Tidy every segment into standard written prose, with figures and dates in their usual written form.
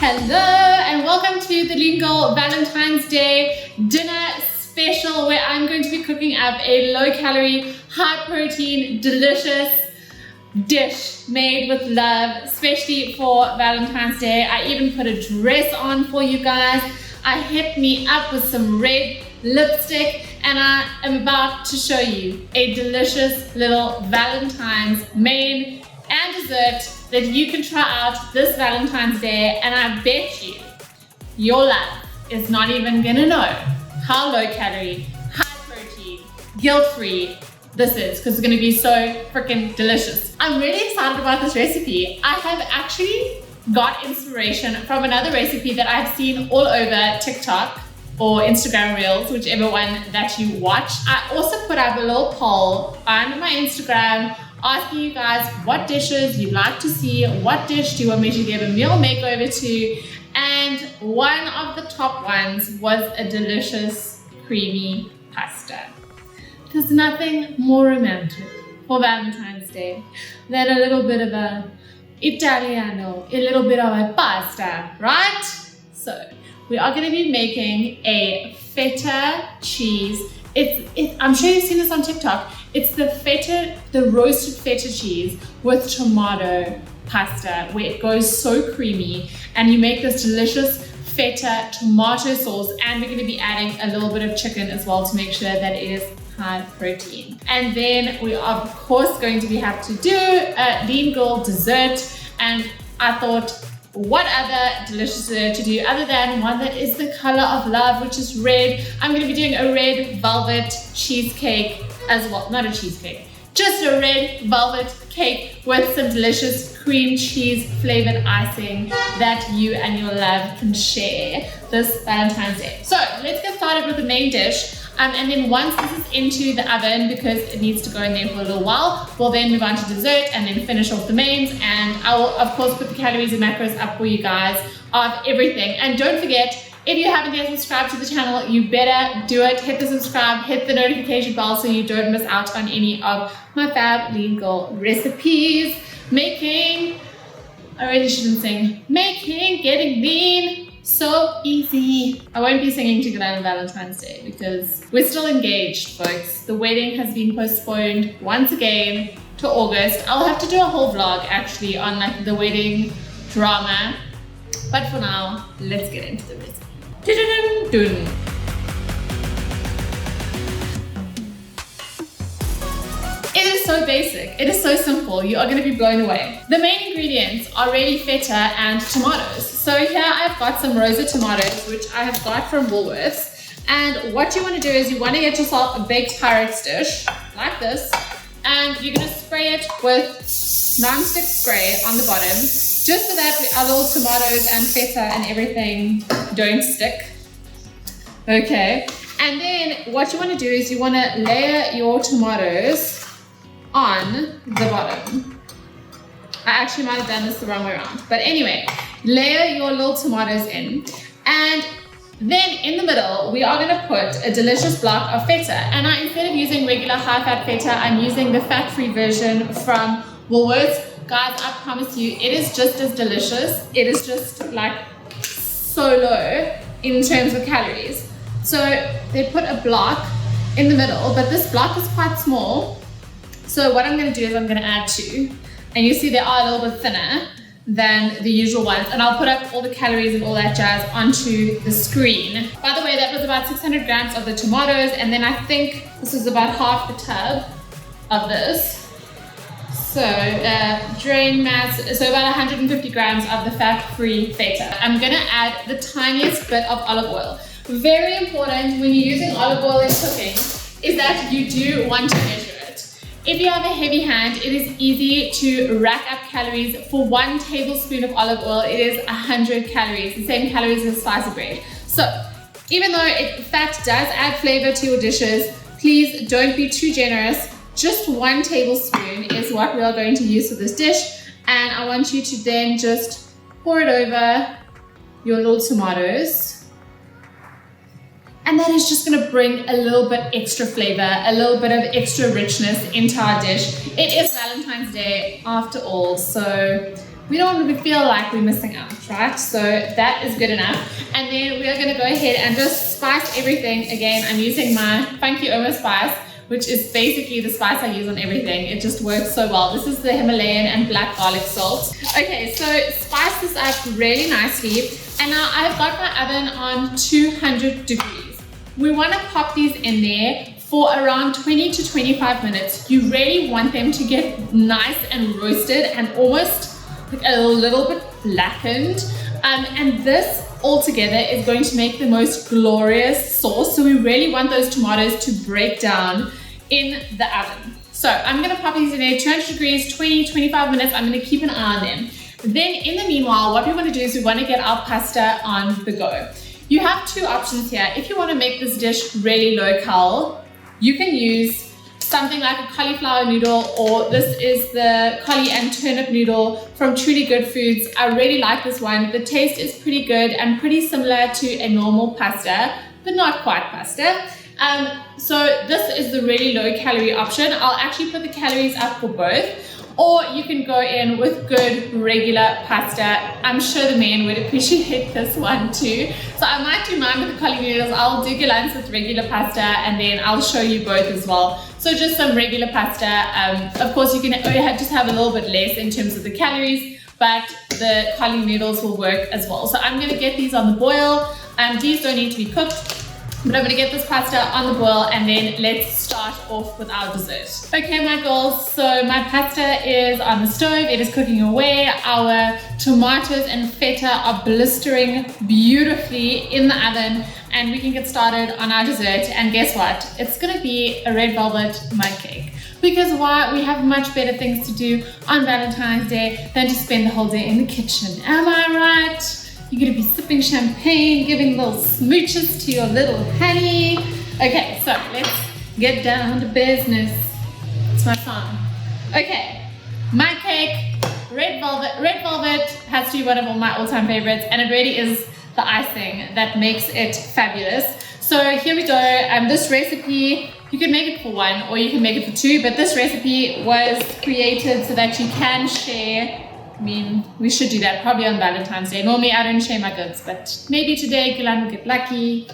Hello and welcome to the Legal Valentine's Day dinner special where I'm going to be cooking up a low-calorie, high-protein, delicious dish made with love, especially for Valentine's Day. I even put a dress on for you guys. I hit me up with some red lipstick and I am about to show you a delicious little Valentine's main and dessert that you can try out this Valentine's Day, and I bet you your love is not even gonna know how low calorie, high protein, guilt-free this is, because it's gonna be so freaking delicious. I'm really excited about this recipe. I have actually got inspiration from another recipe that I've seen all over TikTok or Instagram Reels, whichever one that you watch. I also put up a little poll on my Instagram asking you guys what dishes you'd like to see, what dish do you want me to give a meal makeover to, and one of the top ones was a delicious creamy pasta. There's nothing more romantic for Valentine's Day than a little bit of a Italiano, a little bit of a pasta, right? So we are going to be making a feta cheese. I'm sure you've seen this on TikTok. It's the roasted feta cheese with tomato pasta where it goes so creamy, and you make this delicious feta tomato sauce, and we're going to be adding a little bit of chicken as well to make sure that it is high protein. And then we are of course going to have to do a lean girl dessert, and I thought, what other delicious dessert to do other than one that is the color of love, which is red. I'm going to be doing a red velvet cheesecake as well. Not a cheesecake, just a red velvet cake with some delicious cream cheese flavored icing that you and your love can share this Valentine's Day. So let's get started with the main dish. And then once this is into the oven, because it needs to go in there for a little while, we'll then move on to dessert and then finish off the mains. And I will of course put the calories and macros up for you guys of everything. And don't forget, if you haven't yet subscribed to the channel, you better do it. Hit the subscribe, hit the notification bell so you don't miss out on any of my fab legal recipes. I really shouldn't sing. Getting lean so easy. I won't be singing together on Valentine's Day because we're still engaged, folks. The wedding has been postponed once again to August. I'll have to do a whole vlog actually on like the wedding drama. But for now, let's get into the recipe. Dun-dun-dun-dun. It is so basic, it is so simple, you are going to be blown away. The main ingredients are really feta and tomatoes. So here I've got some rosa tomatoes, which I have got from Woolworths. And what you want to do is you want to get yourself a baked Pyrex dish, like this. And you're going to spray it with non-stick spray on the bottom, just so that our little tomatoes and feta and everything don't stick. Okay, and then what you want to do is you want to layer your tomatoes on the bottom. I actually might have done this the wrong way around, but anyway, layer your little tomatoes in, and then in the middle we are going to put a delicious block of feta. And instead of using regular high-fat feta, I'm using the fat-free version from Woolworths. Guys, I promise you, it is just as delicious. It is just like so low in terms of calories. So they put a block in the middle, but this block is quite small. So what I'm going to do is I'm going to add two, and you see they are a little bit thinner than the usual ones, and I'll put up all the calories and all that jazz onto the screen. By the way, that was about 600 grams of the tomatoes, and then I think this is about half the tub of this. So drain mass, so about 150 grams of the fat-free feta. I'm gonna add the tiniest bit of olive oil. Very important when you're using olive oil in cooking is that you do want to measure it. If you have a heavy hand, it is easy to rack up calories. For 1 tablespoon of olive oil, it is 100 calories, the same calories as a slice of bread. So even though fat does add flavor to your dishes, please don't be too generous. Just 1 tablespoon is what we are going to use for this dish. And I want you to then just pour it over your little tomatoes. And that is just going to bring a little bit extra flavor, a little bit of extra richness into our dish. It is Valentine's Day after all, so we don't want to feel like we're missing out, right? So that is good enough. And then we are going to go ahead and just spice everything. Again, I'm using my Funky Oma spice, which is basically the spice I use on everything. It just works so well. This is the Himalayan and black garlic salt. Okay, so spice this up really nicely. And now I've got my oven on 200 degrees. We want to pop these in there for around 20 to 25 minutes. You really want them to get nice and roasted and almost like a little bit blackened. And this altogether is going to make the most glorious sauce. So we really want those tomatoes to break down in the oven. So I'm gonna pop these in there, 200 degrees, 20, 25 minutes. I'm gonna keep an eye on them. Then in the meanwhile, what we wanna do is we wanna get our pasta on the go. You have two options here. If you wanna make this dish really low-cal, you can use something like a cauliflower noodle, or this is the cauli and turnip noodle from Truly Good Foods. I really like this one. The taste is pretty good and pretty similar to a normal pasta, but not quite pasta. So this is the really low calorie option. I'll actually put the calories up for both. Or you can go in with good regular pasta. I'm sure the men would appreciate this one too. So I might do mine with the cauli noodles. I'll do galans with regular pasta, and then I'll show you both as well. So just some regular pasta. Of course, you can just have a little bit less in terms of the calories, but the cauli noodles will work as well. So I'm gonna get these on the boil. These don't need to be cooked, but I'm gonna get this pasta on the boil, and then let's start off with our dessert. Okay, my girls, so my pasta is on the stove. It is cooking away. Our tomatoes and feta are blistering beautifully in the oven, and we can get started on our dessert. And guess what? It's gonna be a red velvet mud cake. Because why? We have much better things to do on Valentine's Day than to spend the whole day in the kitchen. Am I right? You're gonna be sipping champagne, giving little smooches to your little honey. Okay, so let's get down to business. It's my song. Okay, my cake, red velvet. Red velvet has to be one of all my all-time favorites, and it really is the icing that makes it fabulous. So here we go. This recipe, you can make it for one or you can make it for two, but this recipe was created so that you can share. I mean, we should do that probably on Valentine's Day. Normally I don't share my goods, but maybe today Gilan will get lucky.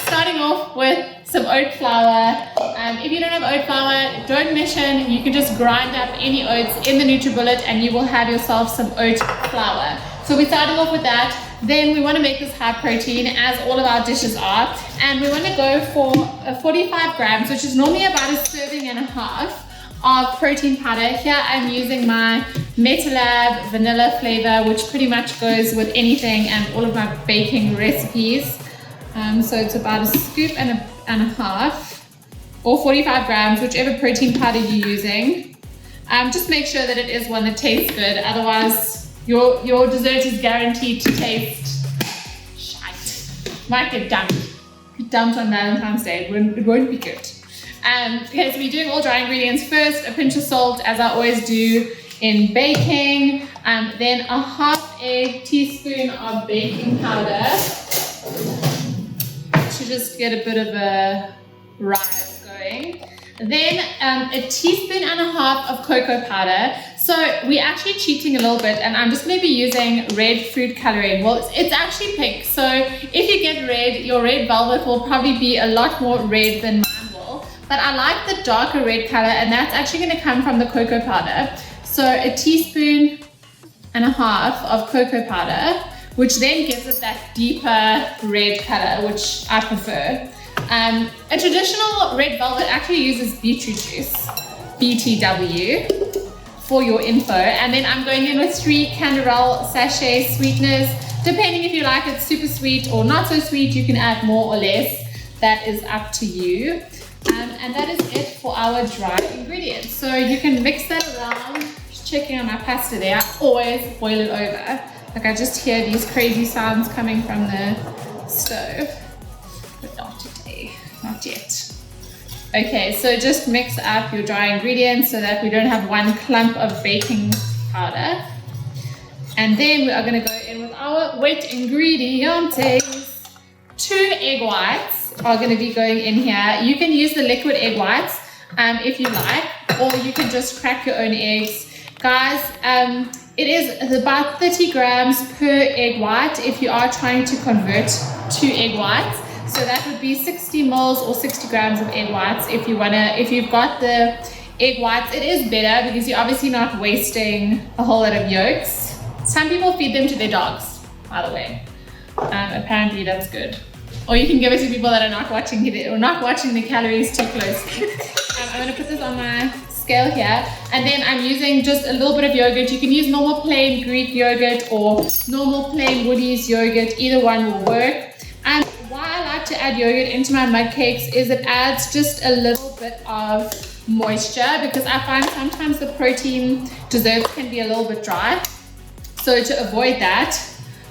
Starting off with some oat flour. If you don't have oat flour, don't mission. You can just grind up any oats in the NutriBullet and you will have yourself some oat flour. So we're starting off with that. Then we want to make this high protein, as all of our dishes are. And we want to go for 45 grams, which is normally about a serving and a half of protein powder. Here I'm using my Metalab vanilla flavor, which pretty much goes with anything and all of my baking recipes. So it's about a scoop and a half, or 45 grams, whichever protein powder you're using. Just make sure that it is one that tastes good, otherwise your dessert is guaranteed to taste shite. Might get dumped. Dumped on Valentine's Day, it won't be good. Okay, so we're doing all dry ingredients first. A pinch of salt, as I always do in baking. Then a half a teaspoon of baking powder to just get a bit of a rise going. Then a teaspoon and a half of cocoa powder. So we're actually cheating a little bit, and I'm just going to be using red food coloring. Well, it's actually pink, so if you get red, your red velvet will probably be a lot more red than mine will. But I like the darker red color, and that's actually going to come from the cocoa powder. So a teaspoon and a half of cocoa powder, which then gives it that deeper red color, which I prefer. A traditional red velvet actually uses beetroot juice, BTW, for your info. And then I'm going in with 3 Canderel sachet sweeteners. Depending if you like it super sweet or not so sweet, you can add more or less. That is up to you. And that is it for our dry ingredients. So you can mix that around. Just checking on my pasta there. I always boil it over. Like I just hear these crazy sounds coming from the stove. But not today, not yet. Okay, so just mix up your dry ingredients so that we don't have one clump of baking powder. And then we are going to go in with our wet ingredients. 2 egg whites are going to be going in here. You can use the liquid egg whites if you like, or you can just crack your own eggs. Guys, It is about 30 grams per egg white if you are trying to convert to egg whites. So that would be 60 mils or 60 grams of egg whites if you've got the egg whites. It is better because you're obviously not wasting a whole lot of yolks. Some people feed them to their dogs, by the way. Apparently that's good. Or you can give it to people that are not watching the calories too closely. I'm gonna put this on my scale here, and then I'm using just a little bit of yogurt. You can use normal plain Greek yogurt or normal plain Woolies yogurt. Either one will work. And why I like to add yogurt into my mug cakes is it adds just a little bit of moisture, because I find sometimes the protein desserts can be a little bit dry. So to avoid that,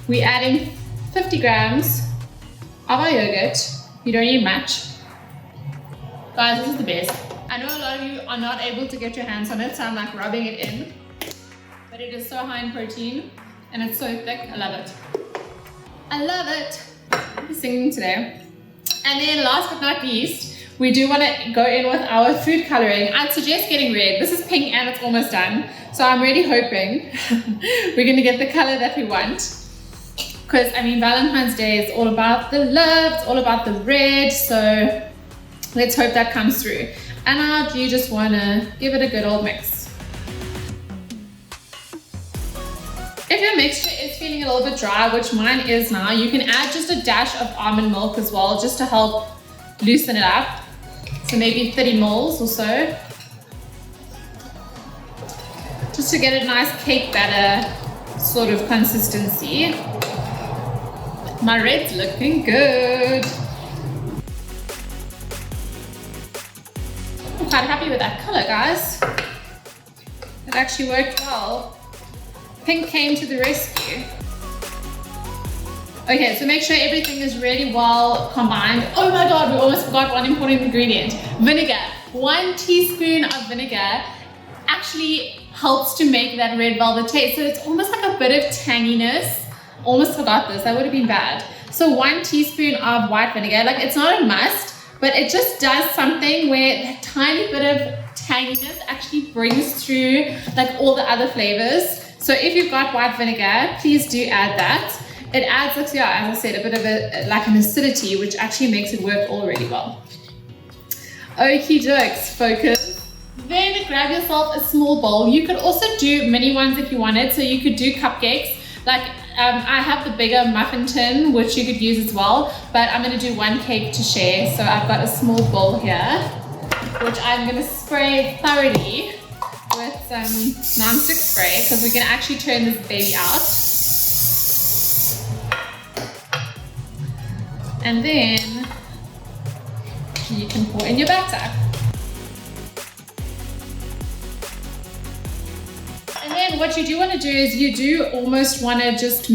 we're adding 50 grams of our yogurt. You don't need much. Guys, this is the best. I know a lot of you are not able to get your hands on it, so I'm like rubbing it in. But it is so high in protein and it's so thick. I love it. I love it. I'm singing today. And then last but not least, we do want to go in with our food coloring. I'd suggest getting red. This is pink and it's almost done. So I'm really hoping we're going to get the color that we want. Because, I mean, Valentine's Day is all about the love, it's all about the red, so let's hope that comes through. And now you just want to give it a good old mix. If your mixture is feeling a little bit dry, which mine is now, you can add just a dash of almond milk as well, just to help loosen it up. So maybe 30 mils or so. Just to get a nice cake batter sort of consistency. My red's looking good. I'm quite happy with that color, guys. It actually worked well. Pink came to the rescue. Okay, so make sure everything is really well combined. Oh my god, we almost forgot one important ingredient. Vinegar. 1 teaspoon of vinegar actually helps to make that red velvet taste. So it's almost like a bit of tanginess. Almost forgot this, that would have been bad. So 1 teaspoon of white vinegar, like it's not a must, but it just does something where that tiny bit of tanginess actually brings through like all the other flavors. So if you've got white vinegar, please do add that. It adds, like, yeah, as I said, a bit of like an acidity, which actually makes it work all really well. Okie dokes, focus. Then grab yourself a small bowl. You could also do mini ones if you wanted. So you could do cupcakes. Like I have the bigger muffin tin, which you could use as well, but I'm gonna do 1 cake to share. So I've got a small bowl here, which I'm gonna spray thoroughly with some non-stick spray, because we're gonna actually turn this baby out. And then you can pour in your batter. And then what you do want to do is you do almost want to just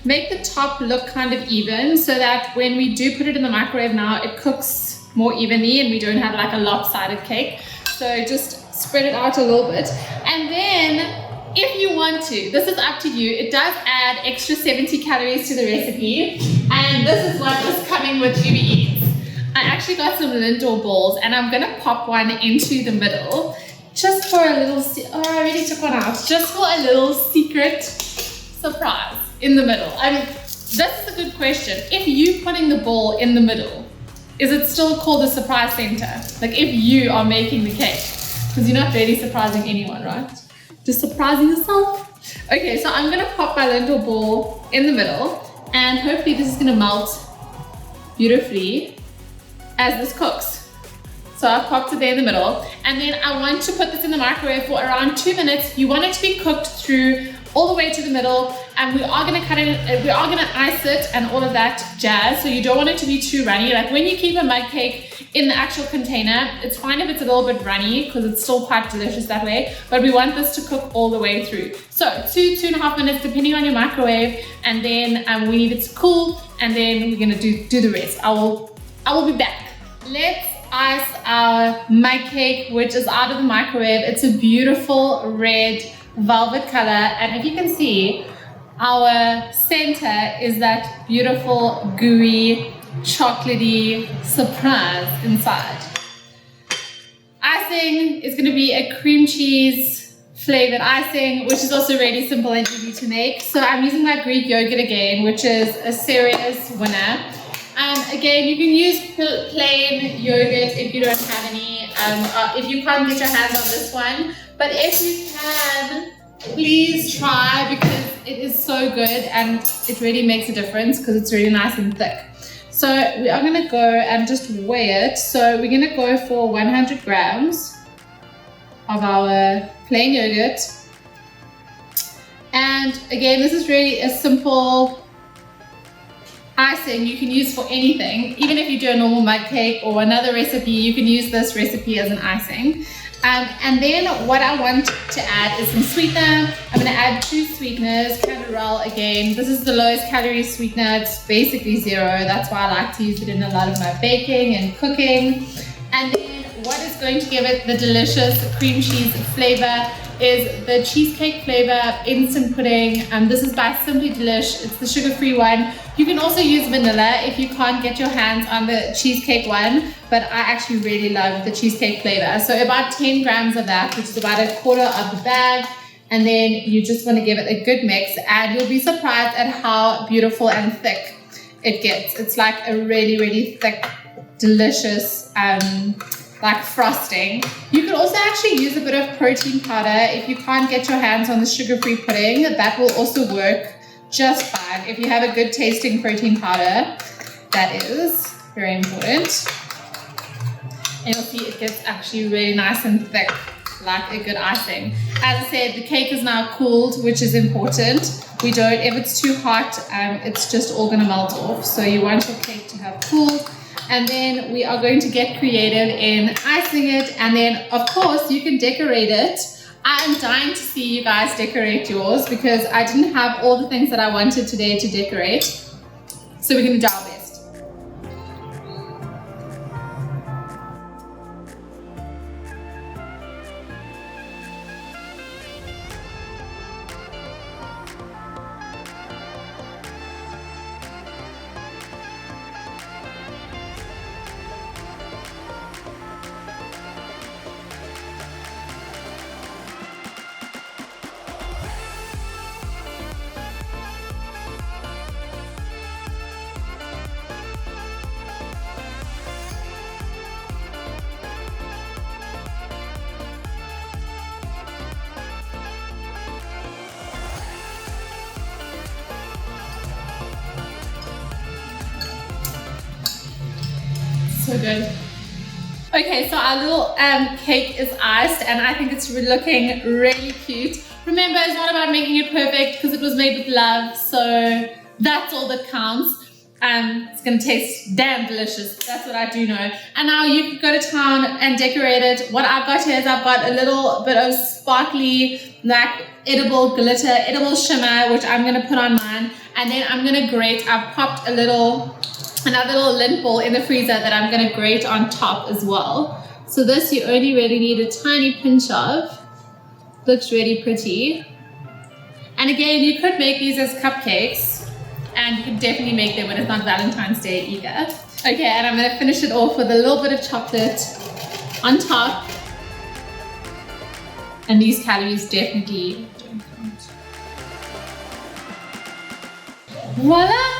make the top look kind of even, so that when we do put it in the microwave now, it cooks more evenly and we don't have like a lopsided cake. So just spread it out a little bit. And then if you want to, this is up to you, it does add extra 70 calories to the recipe. And this is what is coming with Uber Eats. I actually got some Lindor balls and I'm gonna pop one into the middle. Just for a little, oh, I already took one out. Just for a little secret surprise in the middle. I mean, this is a good question. If you putting the ball in the middle, is it still called a surprise center? Like if you are making the cake, because you're not really surprising anyone, right? Just surprising yourself. Okay, so I'm gonna pop my Lindor ball in the middle, and hopefully this is gonna melt beautifully as this cooks. So I've popped it there in the middle, and then I want to put this in the microwave for around 2 minutes. You want it to be cooked through all the way to the middle, and we are gonna cut it, we are gonna ice it and all of that jazz. So you don't want it to be too runny. Like when you keep a mug cake in the actual container, it's fine if it's a little bit runny because it's still quite delicious that way, but we want this to cook all the way through. So 2.5 minutes depending on your microwave, and then we need it to cool, and then we're gonna do the rest. I will be back. Let's ice our mug cake, which is out of the microwave. It's a beautiful red velvet color, and if you can see, our center is that beautiful gooey chocolatey surprise inside. Icing is going to be a cream cheese flavored icing, which is also really simple and easy to make. So I'm using my Greek yogurt again, which is a serious winner. Again, you can use plain yogurt if you don't have any, if you can't get your hands on this one. But if you can, please try, because it is so good and it really makes a difference because it's really nice and thick. So we are going to go and just weigh it. So we're going to go for 100 grams of our plain yogurt. And again, this is really a simple icing you can use for anything. Even if you do a normal mug cake or another recipe, you can use this recipe as an icing. And then what I want to add is some sweetener. I'm going to add 2 sweeteners. Calorie again. This is the lowest calorie sweetener. It's basically 0. That's why I like to use it in a lot of my baking and cooking. And then what is going to give it the delicious cream cheese flavor is the cheesecake flavor instant pudding. This is by Simply Delish. It's the sugar-free one. You can also use vanilla if you can't get your hands on the cheesecake one, but I actually really love the cheesecake flavor. So about 10 grams of that, which is about 1/4 of the bag. And then you just want to give it a good mix, and you'll be surprised at how beautiful and thick it gets. It's like a really, really thick, delicious, like frosting. You could also actually use a bit of protein powder if you can't get your hands on the sugar-free pudding. That will also work just fine. If you have a good tasting protein powder, that is very important. And you'll see it gets actually really nice and thick, like a good icing. As I said, the cake is now cooled, which is important. If it's too hot, it's just all gonna melt off. So you want your cake to have cooled. And then we are going to get creative in icing it. And then of course you can decorate it. I'm dying to see you guys decorate yours because I didn't have all the things that I wanted today to decorate. So we're going to do our best. So good. Okay, so our little cake is iced and I think it's looking really cute. Remember, it's not about making it perfect because it was made with love, so that's all that counts. It's gonna taste damn delicious. That's what I do know. And now you can go to town and decorate it. What I've got here is I've got a little bit of sparkly, like edible glitter, edible shimmer, which I'm gonna put on mine. And then I'm gonna grate. I've popped another little lint ball in the freezer that I'm gonna grate on top as well. So this you only really need a tiny pinch of. Looks really pretty. And again, you could make these as cupcakes, and you can definitely make them when it's not Valentine's Day either. Okay, and I'm gonna finish it off with a little bit of chocolate on top. And these calories definitely don't count. Voila!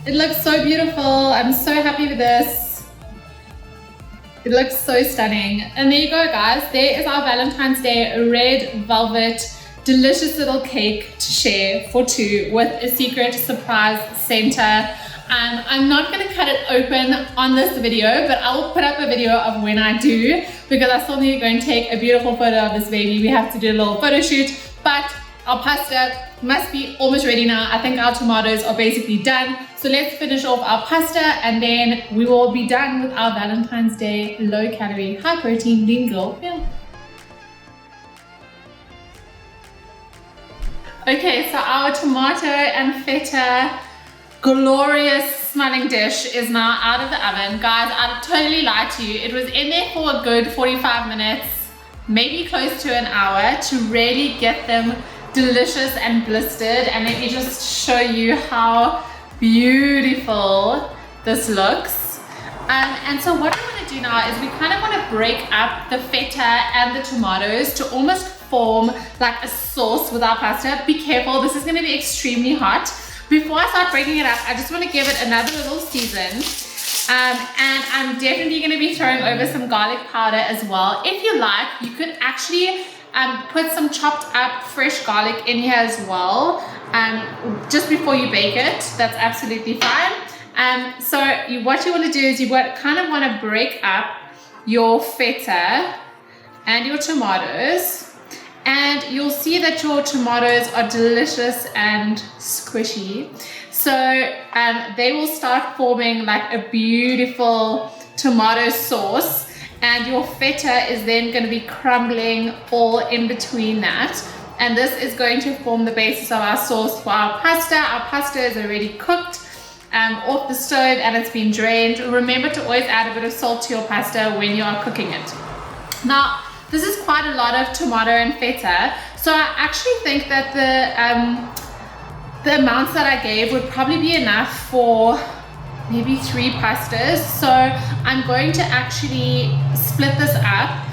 It looks so beautiful. I'm so happy with this. It looks so stunning. And there you go, guys. There is our Valentine's Day red velvet delicious little cake to share for 2 with a secret surprise center. I'm not going to cut it open on this video, but I will put up a video of when I do, because I still need to go and take a beautiful photo of this baby. We have to do a little photo shoot, but our pasta must be almost ready now. I think our tomatoes are basically done. So let's finish off our pasta and then we will be done with our Valentine's Day low calorie, high protein lean girl meal. Okay, so our tomato and feta glorious smelling dish is now out of the oven. Guys, I totally lied to you. It was in there for a good 45 minutes, maybe close to an hour, to really get them delicious and blistered. And let me just show you how beautiful this looks. And so what I want to do now is we kind of want to break up the feta and the tomatoes to almost form like a sauce with our pasta. Be careful, this is going to be extremely hot. Before I start breaking it up, I just want to give it another little season. And I'm definitely going to be throwing over some garlic powder as well. If you like, you could actually put some chopped up fresh garlic in here as well, just before you bake it. That's absolutely fine. So what you want to do is you kind of want to break up your feta and your tomatoes, and you'll see that your tomatoes are delicious and squishy. So they will start forming like a beautiful tomato sauce, and your feta is then going to be crumbling all in between that. And this is going to form the basis of our sauce for our pasta. Our pasta is already cooked off the stove and it's been drained. Remember to always add a bit of salt to your pasta when you are cooking it. Now, this is quite a lot of tomato and feta, so I actually think that the amounts that I gave would probably be enough for maybe 3 pastas. So I'm going to actually split this up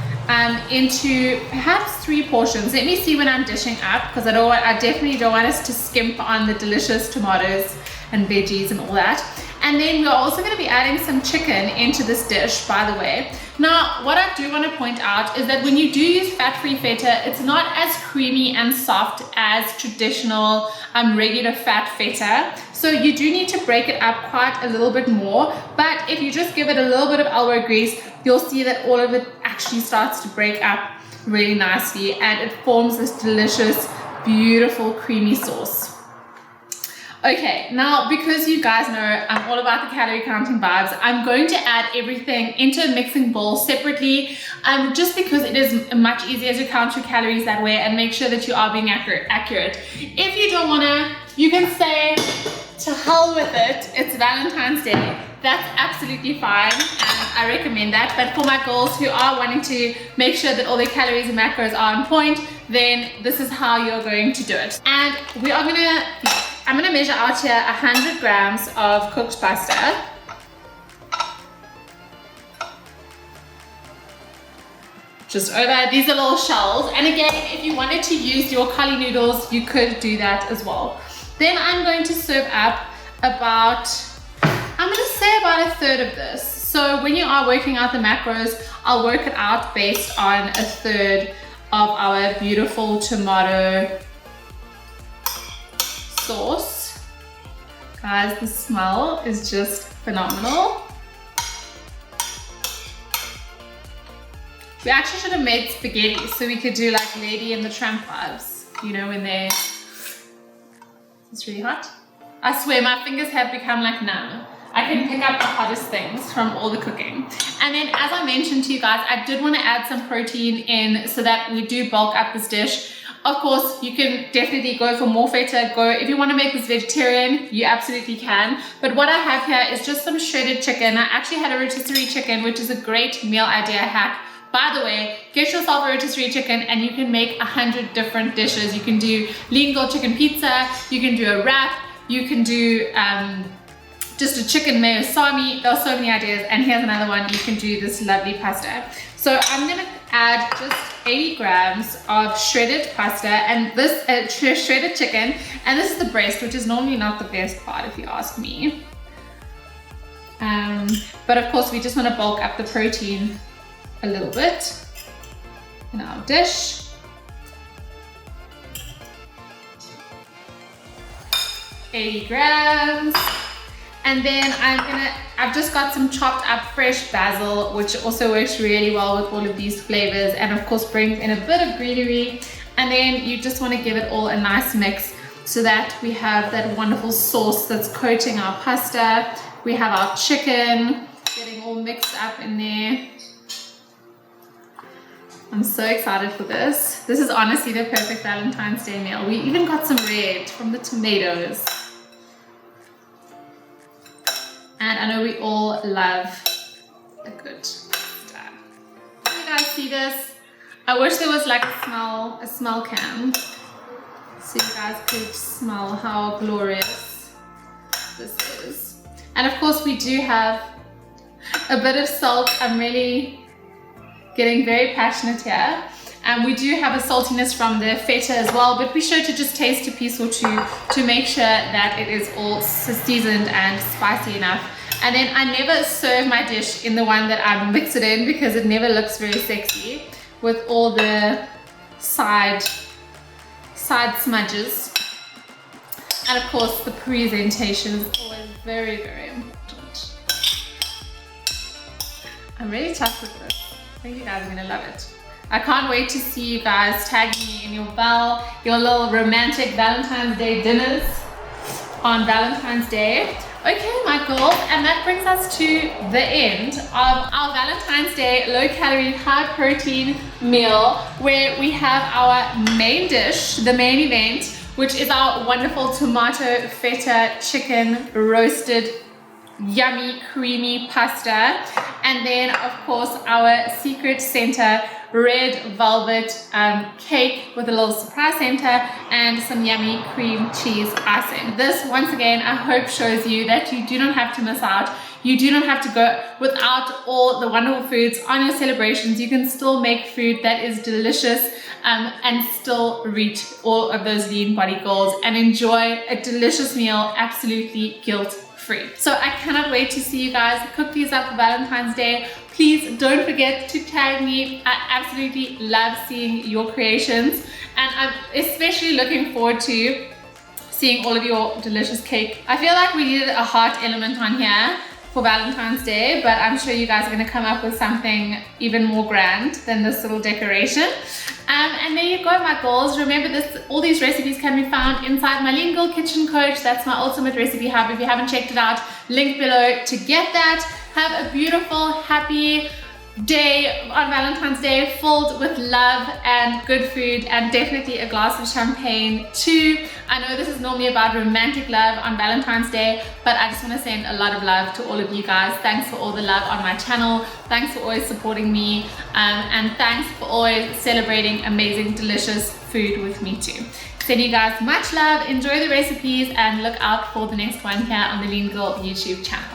into perhaps 3 portions. Let me see when I'm dishing up, because I definitely don't want us to skimp on the delicious tomatoes and veggies and all that. And then we're also going to be adding some chicken into this dish, by the way. Now, what I do want to point out is that when you do use fat-free feta, it's not as creamy and soft as traditional regular fat feta. So you do need to break it up quite a little bit more. But if you just give it a little bit of elbow grease, you'll see that all of it actually starts to break up really nicely, and it forms this delicious, beautiful, creamy sauce. Okay, now because you guys know I'm all about the calorie counting vibes, I'm going to add everything into a mixing bowl separately, just because it is much easier to count your calories that way and make sure that you are being accurate. If you don't wanna, you can say to hell with it, it's Valentine's Day. That's absolutely fine, and I recommend that. But for my girls who are wanting to make sure that all their calories and macros are on point, then this is how you're going to do it. And I'm gonna measure out here 100 grams of cooked pasta. Just over, these are little shells. And again, if you wanted to use your cauli noodles, you could do that as well. Then I'm going to serve up about, I'm gonna say about 1/3 of this. So when you are working out the macros, I'll work it out based on 1/3 of our beautiful tomato sauce. Guys, the smell is just phenomenal. We actually should have made spaghetti so we could do like Lady and the Tramp vibes, you know, when they, it's really hot. I swear my fingers have become like numb. I can pick up the hottest things from all the cooking. And then as I mentioned to you guys, I did want to add some protein in so that we do bulk up this dish. Of course, you can definitely go for more feta. If you want to make this vegetarian, you absolutely can. But what I have here is just some shredded chicken. I actually had a rotisserie chicken, which is a great meal idea hack. By the way, get yourself a rotisserie chicken and you can make 100 different dishes. You can do lean chicken pizza, you can do a wrap, you can do just a chicken mayo sami. There are so many ideas. And here's another one. You can do this lovely pasta. So I'm gonna add just 80 grams of shredded pasta and this shredded chicken. And this is the breast, which is normally not the best part if you ask me. But of course, we just want to bulk up the protein a little bit in our dish. $80 grams. And then I've just got some chopped up fresh basil, which also works really well with all of these flavors, and of course brings in a bit of greenery. And then you just want to give it all a nice mix so that we have that wonderful sauce that's coating our pasta. We have our chicken getting all mixed up in there. I'm so excited for this. This is honestly the perfect Valentine's Day meal. We even got some red from the tomatoes. And I know we all love a good pasta. Can you guys see this? I wish there was like a smell cam, so you guys could smell how glorious this is. And of course we do have a bit of salt. I'm really getting very passionate here. And we do have a saltiness from the feta as well, but be sure to just taste a piece or two to make sure that it is all seasoned and spicy enough. And then I never serve my dish in the one that I mix it in because it never looks very sexy with all the side smudges. And of course the presentation is always very, very important. I'm really chuffed with this. I think you guys are gonna love it. I can't wait to see you guys tag me in your little romantic Valentine's Day dinners on Valentine's Day. Okay, my girls, and that brings us to the end of our Valentine's Day low-calorie, high-protein meal, where we have our main dish, the main event, which is our wonderful tomato feta chicken roasted yummy creamy pasta, and then of course our secret center red velvet cake with a little surprise center and some yummy cream cheese icing. This once again I hope shows you that you do not have to miss out. You do not have to go without all the wonderful foods on your celebrations. You can still make food that is delicious and still reach all of those lean body goals and enjoy a delicious meal absolutely guilt-free. So I cannot wait to see you guys cook these up for Valentine's Day. Please don't forget to tag me. I absolutely love seeing your creations, and I'm especially looking forward to seeing all of your delicious cake. I feel like we needed a heart element on here for Valentine's Day, but I'm sure you guys are gonna come up with something even more grand than this little decoration. And there you go, my girls. Remember all these recipes can be found inside my Lean Girl Kitchen Coach. That's my ultimate recipe hub. If you haven't checked it out, link below to get that. Have a beautiful, happy day on Valentine's Day, filled with love and good food, and definitely a glass of champagne too. I know this is normally about romantic love on Valentine's Day, but I just want to send a lot of love to all of you guys. Thanks for all the love on my channel. Thanks for always supporting me, and thanks for always celebrating amazing, delicious food with me too. Send you guys much love, enjoy the recipes, and look out for the next one here on the Lean Girl YouTube channel.